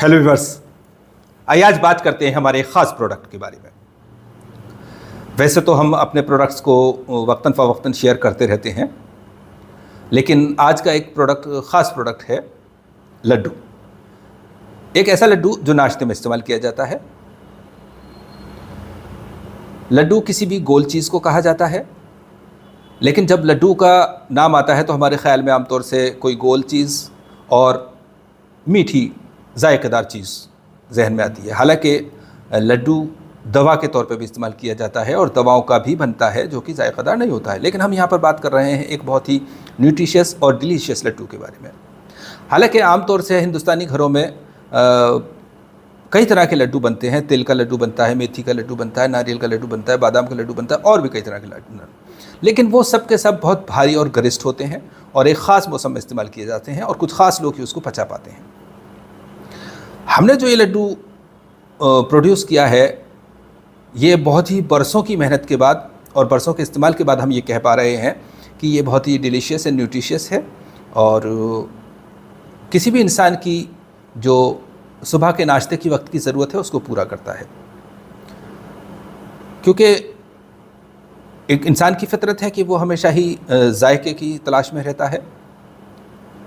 Hello viewers, आइए आज बात करते हैं हमारे ख़ास प्रोडक्ट के बारे में। वैसे तो हम अपने प्रोडक्ट्स को वक्तन फ़वक्तन शेयर करते रहते हैं, लेकिन आज का एक प्रोडक्ट ख़ास प्रोडक्ट है लड्डू। एक ऐसा लड्डू जो नाश्ते में इस्तेमाल किया जाता है। लड्डू किसी भी गोल चीज़ को कहा जाता है, लेकिन जब लड्डू का नाम आता है तो हमारे ख़्याल में आमतौर से कोई गोल चीज़ और मीठी जायकेदार चीज़ जहन में आती है। हालांकि लड्डू दवा के तौर पे भी इस्तेमाल किया जाता है और दवाओं का भी बनता है जो कि जायकेदार नहीं होता है, लेकिन हम यहाँ पर बात कर रहे हैं एक बहुत ही न्यूट्रिशियस और डिलीशियस लड्डू के बारे में। हालांकि आमतौर से हिंदुस्तानी घरों में कई तरह के लड्डू बनते हैं। तिल का लड्डू बनता है, मेथी का लड्डू बनता है, नारियल का लड्डू बनता है, बादाम का लड्डू बनता है और भी कई तरह के लड्डू, लेकिन वो सब के सब बहुत भारी और गरिष्ठ होते हैं और एक ख़ास मौसम में इस्तेमाल किए जाते हैं और कुछ ख़ास लोग ही उसको पचा पाते हैं। हमने जो ये लड्डू प्रोड्यूस किया है, ये बहुत ही बरसों की मेहनत के बाद और बरसों के इस्तेमाल के बाद हम ये कह पा रहे हैं कि ये बहुत ही डिलीशियस एंड न्यूट्रिशियस है और किसी भी इंसान की जो सुबह के नाश्ते की वक्त की ज़रूरत है उसको पूरा करता है। क्योंकि एक इंसान की फितरत है कि वो हमेशा ही जायके की तलाश में रहता है,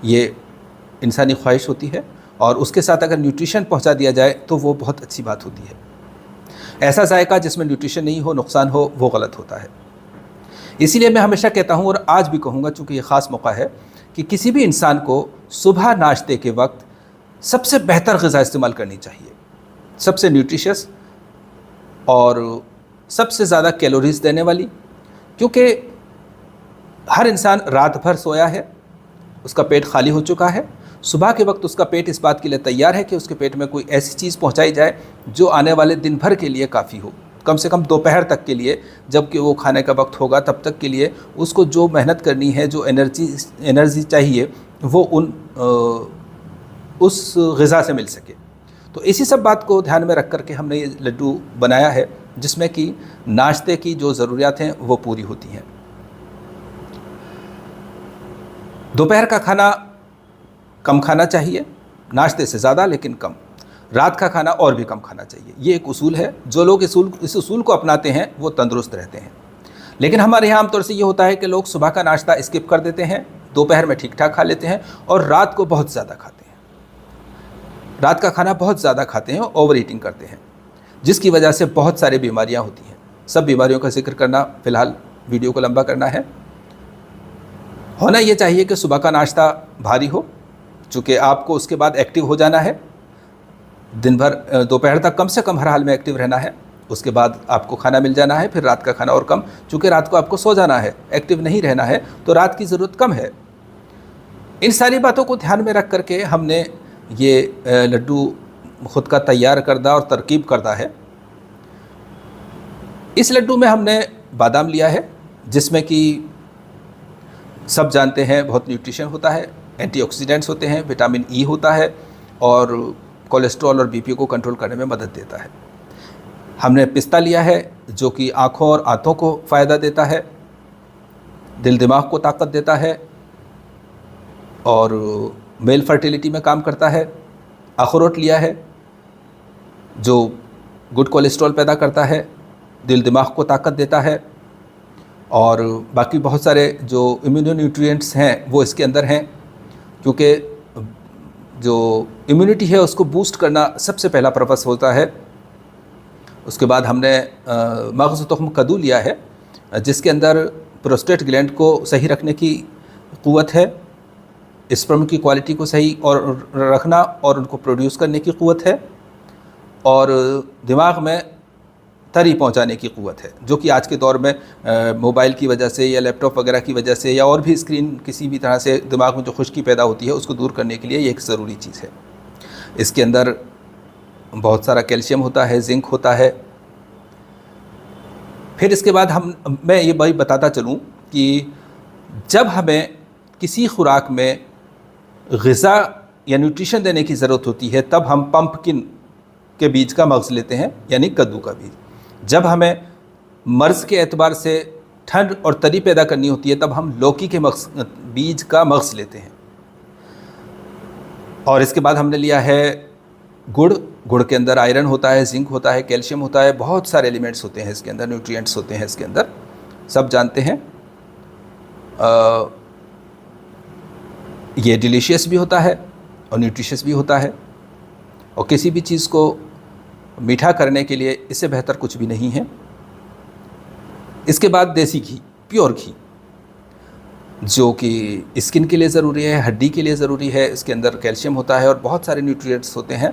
ये इंसानी ख्वाहिश होती है और उसके साथ अगर न्यूट्रिशन पहुंचा दिया जाए तो वो बहुत अच्छी बात होती है। ऐसा जायका जिसमें न्यूट्रिशन नहीं हो, नुकसान हो, वो गलत होता है। इसीलिए मैं हमेशा कहता हूं और आज भी कहूँगा, चूँकि ये ख़ास मौका है, कि किसी भी इंसान को सुबह नाश्ते के वक्त सबसे बेहतर ग़िज़ा इस्तेमाल करनी चाहिए, सबसे न्यूट्रिशियस और सबसे ज़्यादा कैलोरीज़ देने वाली। क्योंकि हर इंसान रात भर सोया है, उसका पेट खाली हो चुका है। सुबह के वक्त उसका पेट इस बात के लिए तैयार है कि उसके पेट में कोई ऐसी चीज़ पहुंचाई जाए जो आने वाले दिन भर के लिए काफ़ी हो, कम से कम दोपहर तक के लिए, जबकि वो खाने का वक्त होगा तब तक के लिए उसको जो मेहनत करनी है, जो एनर्जी चाहिए, वो उस ग़िज़ा से मिल सके। तो इसी सब बात को ध्यान में रख कर के हमने ये लड्डू बनाया है, जिसमें कि नाश्ते की जो ज़रूरियात हैं वो पूरी होती हैं। दोपहर का खाना कम खाना चाहिए, नाश्ते से ज़्यादा लेकिन कम। रात का खाना और भी कम खाना चाहिए। ये एक उसूल है। जो लोग इस उसूल को अपनाते हैं वो तंदुरुस्त रहते हैं। लेकिन हमारे यहाँ आमतौर से ये होता है कि लोग सुबह का नाश्ता स्किप कर देते हैं, दोपहर में ठीक ठाक खा लेते हैं और रात को बहुत ज़्यादा खाते हैं। रात का खाना बहुत ज़्यादा खाते हैं और ओवर ईटिंग करते हैं, जिसकी वजह से बहुत सारी बीमारियाँ होती हैं। सब बीमारियों का जिक्र करना फ़िलहाल वीडियो को लंबा करना है। होना ये चाहिए कि सुबह का नाश्ता भारी हो, चूँकि आपको उसके बाद एक्टिव हो जाना है। दिन भर दोपहर तक कम से कम हर हाल में एक्टिव रहना है, उसके बाद आपको खाना मिल जाना है। फिर रात का खाना और कम, चूँकि रात को आपको सो जाना है, एक्टिव नहीं रहना है, तो रात की ज़रूरत कम है। इन सारी बातों को ध्यान में रख करके हमने ये लड्डू ख़ुद का तैयार करदा और तरकीब करदा है। इस लड्डू में हमने बादाम लिया है, जिसमें कि सब जानते हैं बहुत न्यूट्रिशन होता है, एंटीऑक्सीडेंट्स होते हैं, विटामिन ई होता है और कोलेस्ट्रॉल और बीपी को कंट्रोल करने में मदद देता है। हमने पिस्ता लिया है, जो कि आँखों और आंतों को फ़ायदा देता है, दिल दिमाग को ताकत देता है और मेल फर्टिलिटी में काम करता है। अखरोट लिया है, जो गुड कोलेस्ट्रॉल पैदा करता है, दिल दिमाग को ताकत देता है और बाकी बहुत सारे जो इम्यूनो न्यूट्रिएंट्स हैं वो इसके अंदर हैं। क्योंकि जो इम्यूनिटी है उसको बूस्ट करना सबसे पहला पर्पस होता है। उसके बाद हमने मगज़ तुख्म कद्दू लिया है, जिसके अंदर प्रोस्टेट ग्लैंड को सही रखने की क़ुव्वत है, स्पर्म की क्वालिटी को सही और रखना और उनको प्रोड्यूस करने की क़ुव्वत है और दिमाग में तरी पहुंचाने की क़ुव्वत है, जो कि आज के दौर में मोबाइल की वजह से या लैपटॉप वगैरह की वजह से या और भी स्क्रीन किसी भी तरह से दिमाग में जो खुश्की पैदा होती है उसको दूर करने के लिए ये एक ज़रूरी चीज़ है। इसके अंदर बहुत सारा कैल्शियम होता है, जिंक होता है। फिर इसके बाद मैं ये भाई बताता चलूँ कि जब हमें किसी खुराक में ग़िज़ा या न्यूट्रिशन देने की ज़रूरत होती है, तब हम पम्पकिन के बीज का मग़ज़ लेते हैं, यानी कद्दू का बीज। जब हमें मर्ज़ के एतबार से ठंड और तरी पैदा करनी होती है, तब हम लौकी के बीज का मग़ज़ लेते हैं। और इसके बाद हमने लिया है गुड़ के अंदर आयरन होता है, जिंक होता है, कैल्शियम होता है, बहुत सारे एलिमेंट्स होते हैं इसके अंदर, न्यूट्रिएंट्स होते हैं इसके अंदर, सब जानते हैं। ये डिलीशियस भी होता है और न्यूट्रिशियस भी होता है, और किसी भी चीज़ को मीठा करने के लिए इससे बेहतर कुछ भी नहीं है। इसके बाद देसी घी, प्योर घी, जो कि स्किन के लिए ज़रूरी है, हड्डी के लिए ज़रूरी है। इसके अंदर कैल्शियम होता है और बहुत सारे न्यूट्रिएंट्स होते हैं।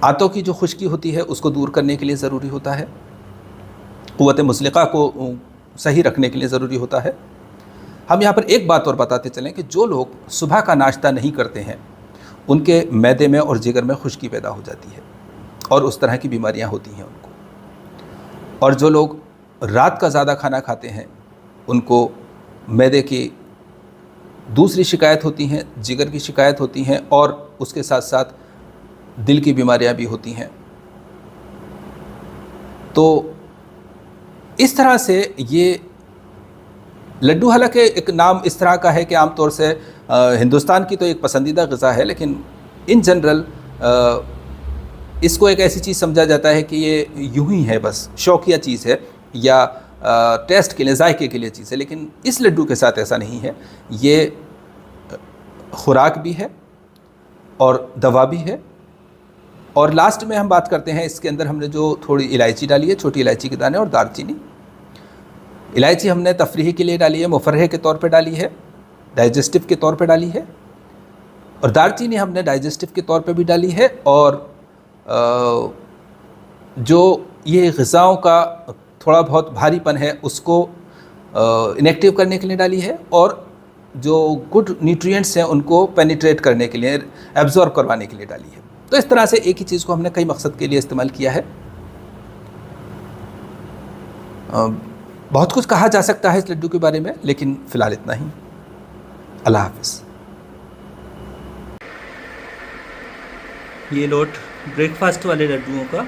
आंतों की जो खुश्की होती है उसको दूर करने के लिए ज़रूरी होता है, क़ुव्वत मुस्लिका को सही रखने के लिए ज़रूरी होता है। हम यहाँ पर एक बात और बताते चलें कि जो लोग सुबह का नाश्ता नहीं करते हैं उनके मैदे में और जिगर में खुश्की पैदा हो जाती है और उस तरह की बीमारियाँ होती हैं उनको। और जो लोग रात का ज़्यादा खाना खाते हैं उनको मैदे की दूसरी शिकायत होती हैं, जिगर की शिकायत होती हैं, और उसके साथ साथ दिल की बीमारियां भी होती हैं। तो इस तरह से ये लड्डू, हालांकि एक नाम इस तरह का है कि आमतौर से हिंदुस्तान की तो एक पसंदीदा ग़िज़ा है, लेकिन इन जनरल इसको एक ऐसी चीज़ समझा जाता है कि ये यूं ही है, बस शौकिया चीज़ है या टेस्ट के लिए, जायके के लिए चीज़ है। लेकिन इस लड्डू के साथ ऐसा नहीं है, ये खुराक भी है और दवा भी है। और लास्ट में हम बात करते हैं, इसके अंदर हमने जो थोड़ी इलायची डाली है, छोटी इलायची के दाने और दालचीनी। इलायची हमने तफरीह के लिए डाली है, मुफर्रह के तौर पे डाली है, डाइजेस्टिव के तौर पे डाली है, और दालचीनी हमने डाइजेस्टिव के तौर पे भी डाली है, और जो ये ग़िज़ाओं का थोड़ा बहुत भारीपन है उसको इनेक्टिव करने के लिए डाली है, और जो गुड न्यूट्रिएंट्स हैं उनको पेनिट्रेट करने के लिए, एब्जॉर्ब करवाने के लिए डाली है। तो इस तरह से एक ही चीज़ को हमने कई मकसद के लिए इस्तेमाल किया है। बहुत कुछ कहा जा सकता है इस लड्डू के बारे में, लेकिन फ़िलहाल इतना ही। अल्लाह हाफ़िज़। ये लोट ब्रेकफास्ट वाले लड्डुओं का